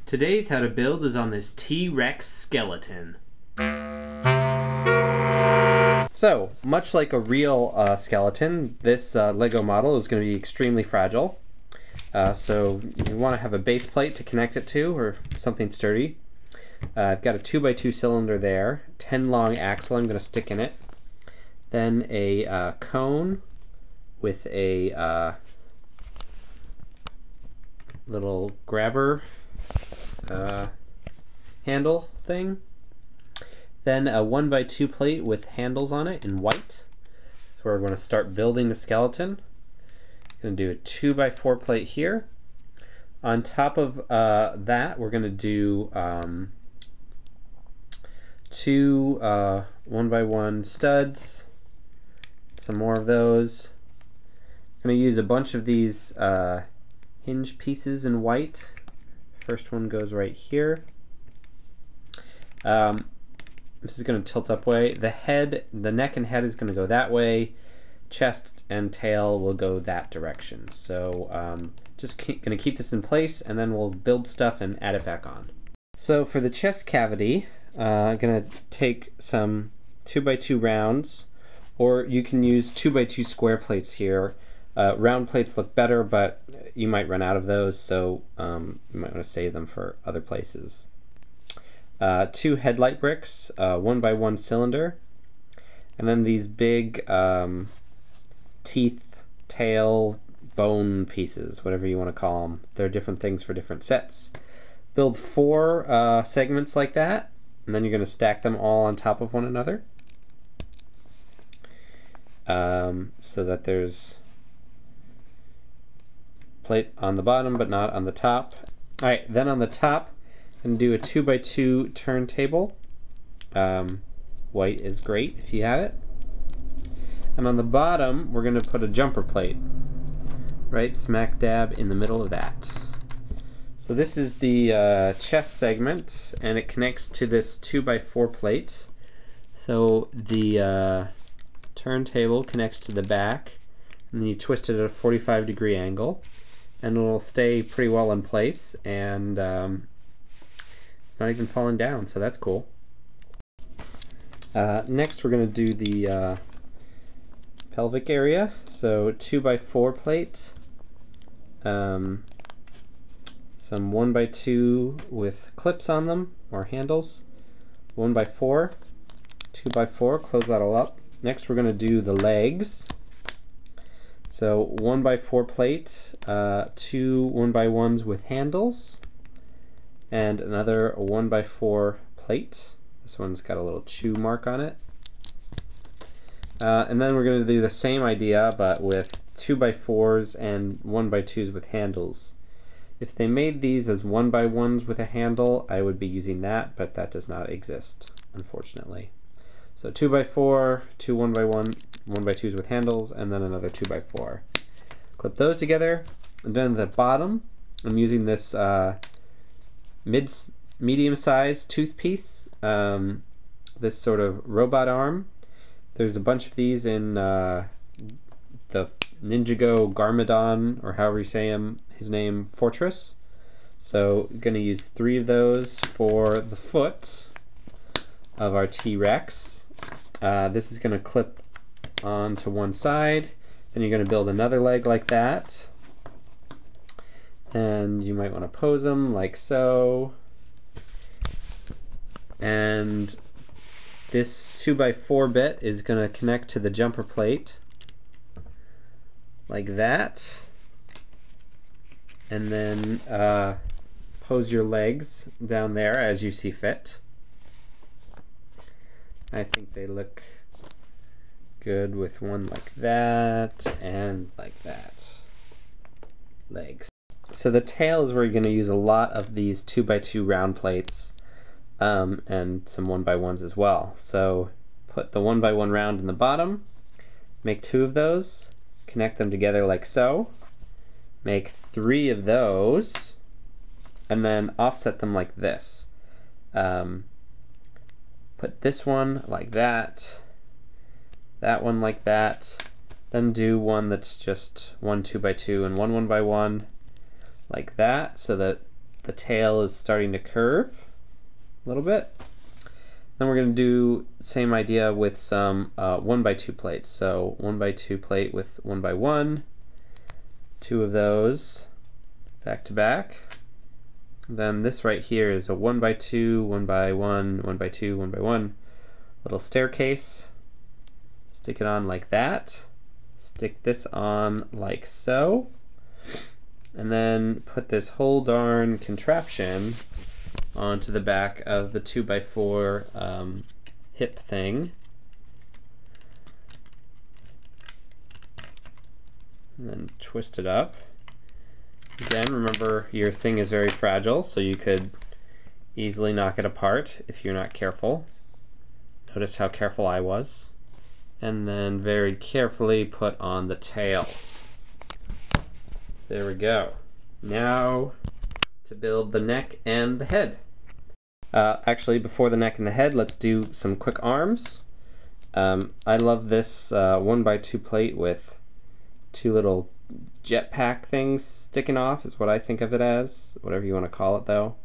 Today's how to build is on this T-Rex skeleton. So, much like a real skeleton, this Lego model is going to be extremely fragile. So you want to have a base plate to connect it to, or something sturdy. I've got a 2x2 cylinder there, 10 long axle I'm going to stick in it. Then a cone with a little grabber handle thing. Then a 1x2 plate with handles on it in white. So we're going to start building the skeleton. Going to do a 2x4 plate here. On top of that, we're going to do two 1x1 studs. Some more of those. I'm going to use a bunch of these hinge pieces in white. First one goes right here. This is going to tilt up way. The neck and head is going to go that way. Chest and tail will go that direction. So just going to keep this in place, and then we'll build stuff and add it back on. So for the chest cavity, I'm going to take some 2x2 rounds, or you can use 2x2 square plates here. Round plates look better, but you might run out of those, so you might want to save them for other places. 2 headlight bricks, 1x1 cylinder, and then these big teeth, tail, bone pieces, whatever you want to call them. They're different things for different sets. Build 4 segments like that, and then you're going to stack them all on top of one another, so that there's plate on the bottom but not on the top. Alright, then on the top and do a 2x2 turntable. White is great if you have it. And on the bottom, we're going to put a jumper plate right smack dab in the middle of that. So this is the chest segment, and it connects to this 2x4 plate. So the turntable connects to the back, and then you twist it at a 45-degree angle, and it'll stay pretty well in place, and it's not even falling down, so that's cool. Next we're going to do the pelvic area. So 2x4 plate, some 1x2 with clips on them, or handles, 1x4, 2x4, close that all up. Next we're going to do the legs. So 1x4 plate, 2 1x1s with handles, and another 1x4 plate. This one's got a little chew mark on it. And then we're going to do the same idea, but with 2x4s and 1x2s with handles. If they made these as 1x1s with a handle, I would be using that, but that does not exist, unfortunately. So 2x4, 2 1x1, 1x2s with handles, and then another 2x4. Clip those together, and then the bottom, I'm using this medium-sized tooth piece, this sort of robot arm. There's a bunch of these in the Ninjago Garmadon, or however you say his name, Fortress. So I'm going to use 3 of those for the foot of our T-Rex. This is going to clip onto one side. Then you're going to build another leg like that. And you might want to pose them like so. And this 2x4 bit is going to connect to the jumper plate like that. And then pose your legs down there as you see fit. I think they look good with one like that and like that. Legs. So the tail is where you're going to use a lot of these 2x2 round plates, and some 1x1s as well. So put the 1x1 round in the bottom, make 2 of those, connect them together like so, make 3 of those, and then offset them like this. Put this one like that one like that, then do one that's just one 2x2 and one 1x1 like that, so that the tail is starting to curve a little bit. Then we're going to do the same idea with some 1x2 plates. So 1x2 plate with 1x1, 2 of those back to back. Then this right here is a 1x2, 1x1, 1x2, 1x1 little staircase. Stick it on like that. Stick this on like so. And then put this whole darn contraption onto the back of the 2x4 hip thing. And then twist it up. Again, remember your thing is very fragile, so you could easily knock it apart if you're not careful. Notice how careful I was. And then very carefully put on the tail. There we go. Now to build the neck and the head. Actually, before the neck and the head, let's do some quick arms. I love this 1x2 plate with 2 little jetpack things sticking off, is what I think of it as. Whatever you want to call it, though.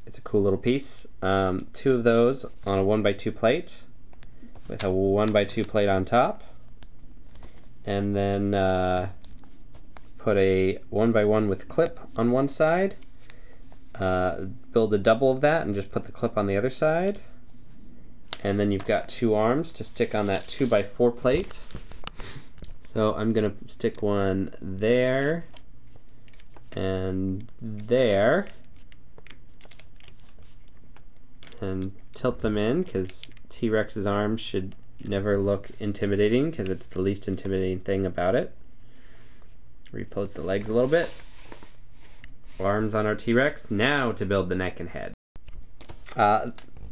It's a cool little piece. 2 of those on a 1x2 plate with a 1x2 plate on top. And then put a 1x1 with clip on one side. Build a double of that and just put the clip on the other side. And then you've got 2 arms to stick on that 2x4 plate. So I'm going to stick one there and there and tilt them in, because T-Rex's arms should never look intimidating, because it's the least intimidating thing about it. Repose the legs a little bit. Arms on our T-Rex. Now to build the neck and head.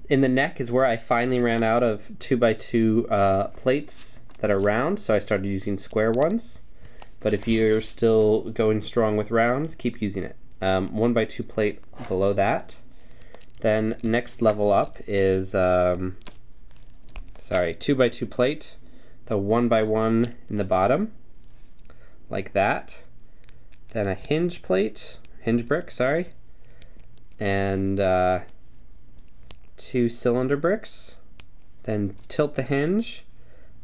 In the neck is where I finally ran out of 2x2 plates that are round, so I started using square ones. But if you're still going strong with rounds, keep using it. 1x2 plate below that. Then next level up is 2x2 plate, the 1x1 in the bottom, like that. Then a hinge plate, hinge brick, and 2 cylinder bricks. Then tilt the hinge,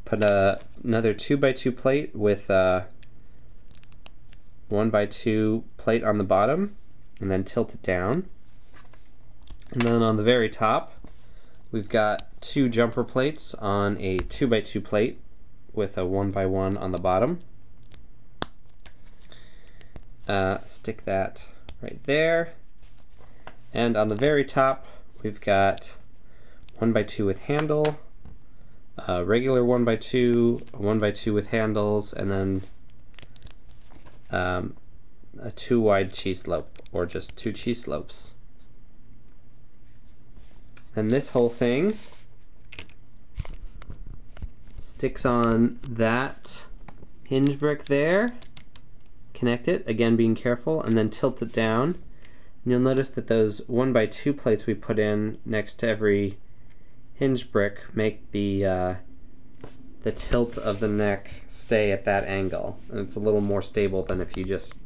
put another 2x2 plate with 1x2 plate on the bottom, and then tilt it down. And then on the very top, we've got 2 jumper plates on a 2x2 plate with a 1x1 on the bottom. Stick that right there. And on the very top, we've got 1x2 with handle, regular 1x2, a 1x2 with handles, and then a 2 wide cheese slope, or just 2 cheese slopes. And this whole thing sticks on that hinge brick there. Connect it, again being careful, and then tilt it down. And you'll notice that those 1x2 plates we put in next to every hinge brick make the tilt of the neck stay at that angle. And it's a little more stable than if you just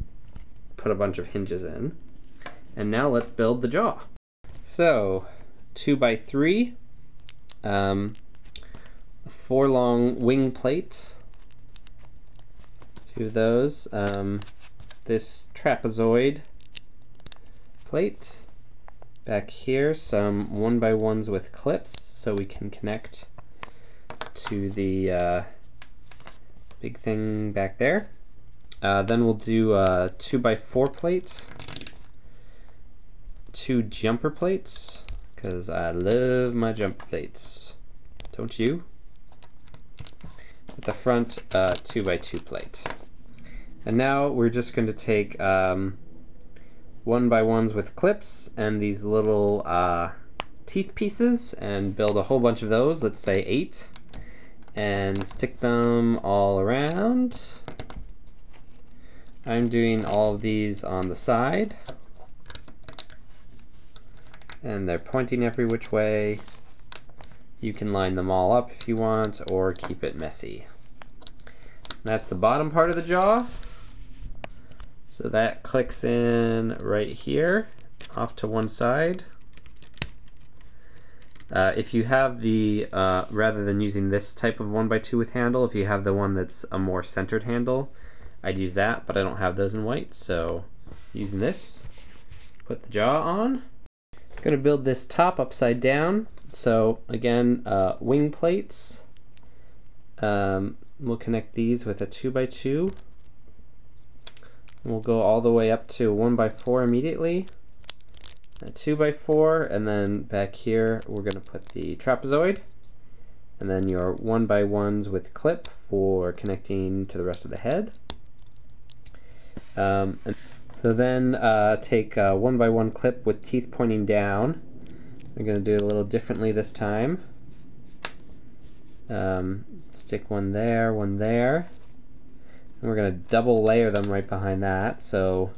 put a bunch of hinges in. And now let's build the jaw. So 2x3, 4 long wing plates, 2 of those, this trapezoid plate, back here some 1x1s with clips so we can connect to the big thing back there. Then we'll do 2x4 plates, 2 jumper plates, because I love my jumper plates. Don't you? At the front, 2x2 plate. And now we're just going to take 1x1s with clips and these little teeth pieces and build a whole bunch of those, let's say 8, and stick them all around. I'm doing all of these on the side, and they're pointing every which way. You can line them all up if you want, or keep it messy. That's the bottom part of the jaw. So that clicks in right here, off to one side. If you have the, rather than using this type of 1x2 with handle, if you have the one that's a more centered handle, I'd use that, but I don't have those in white, so using this, put the jaw on. I'm going to build this top upside down. So again, wing plates. We'll connect these with a 2x2. We'll go all the way up to 1x4 immediately. A 2x4, and then back here we're going to put the trapezoid, and then your 1x1s with clip for connecting to the rest of the head. And so then take a 1x1 clip with teeth pointing down. We're going to do it a little differently this time. Stick one there, and we're going to double layer them right behind that. So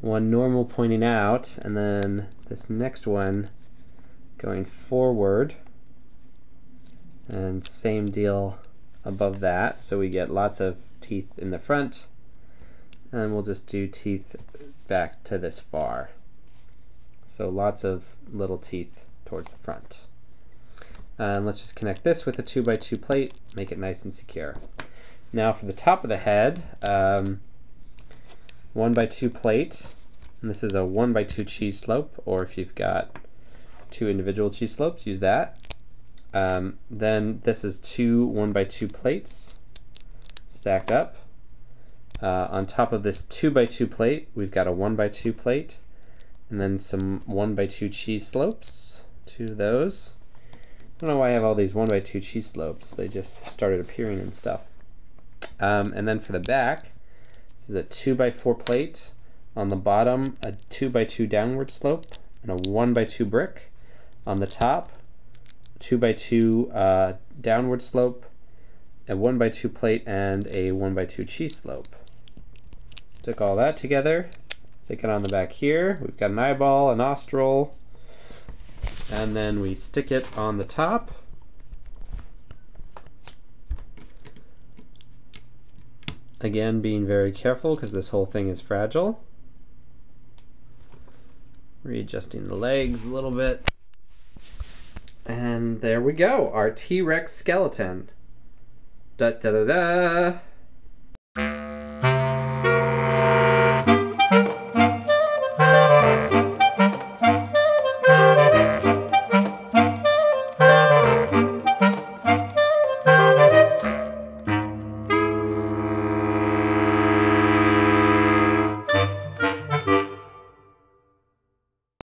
one normal pointing out, and then this next one going forward, and same deal above that, so we get lots of teeth in the front, and we'll just do teeth back to this far. So lots of little teeth towards the front. And let's just connect this with a 2x2 plate, make it nice and secure. Now for the top of the head, 1x2 plate, and this is a 1x2 cheese slope, or if you've got two individual cheese slopes, use that. Then this is two 1x2 plates stacked up. On top of this 2x2 plate, we've got a 1x2 plate, and then some 1x2 cheese slopes, two of those. I don't know why I have all these 1x2 cheese slopes, they just started appearing and stuff. And then for the back, this is a 2x4 plate. On the bottom, a 2x2 downward slope and a 1x2 brick. On the top, 2x2 downward slope, a 1x2 plate, and a 1x2 cheese slope. Stick all that together, stick it on the back here. We've got an eyeball, a nostril, and then we stick it on the top. Again, being very careful because this whole thing is fragile. Readjusting the legs a little bit. And there we go, our T-Rex skeleton. Da da da da!